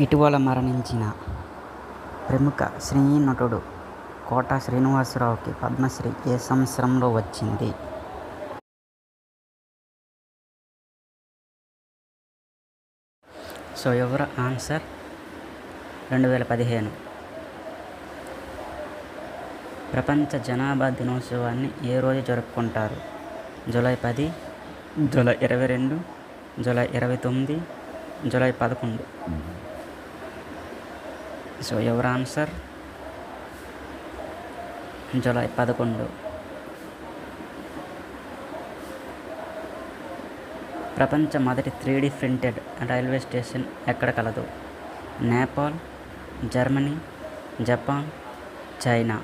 ఇటీవల మరణించిన ప్రముఖ సినీ నటుడు కోట శ్రీనివాసరావుకి పద్మశ్రీ ఏ సంవత్సరంలో వచ్చింది? ఎవరి ఆన్సర్ 2015. ప్రపంచ జనాభా దినోత్సవాన్ని ఏ రోజు జరుపుకుంటారు? July 10, July 22, July 29, July 11. ఎవరి ఆన్సర్ జూలై 11. ప్రపంచ మొదటి 3D ప్రింటెడ్ రైల్వే స్టేషన్ ఎక్కడ కలదు? Nepal, Germany, Japan, China.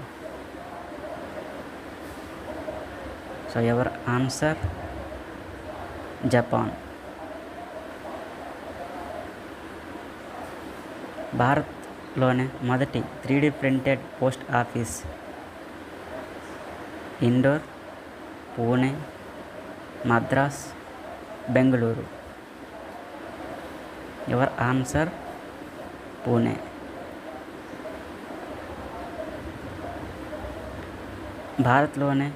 ఎవరి ఆన్సర్ జపాన్. భారత్లోనే మొదటి 3D printed post office Indore, Pune, Madras, Bengaluru. ఎవరి ఆన్సర్ పూణే. భారత్లోనే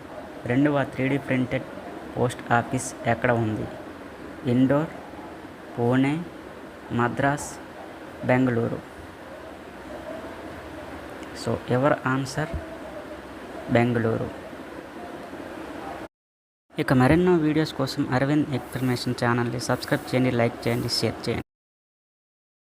రెండవ 3D ప్రింటెడ్ పోస్ట్ ఆఫీస్ ఎక్కడ ఉంది? ఇండోర్, పూణే, మద్రాస్, బెంగళూరు. ఎవరి ఆన్సర్ బెంగళూరు. ఇక మరెన్నో వీడియోస్ కోసం అరవింద్ ఎక్స్ప్లెనేషన్ ఛానల్ని సబ్స్క్రైబ్ చేయండి, లైక్ చేయండి, షేర్ చేయండి.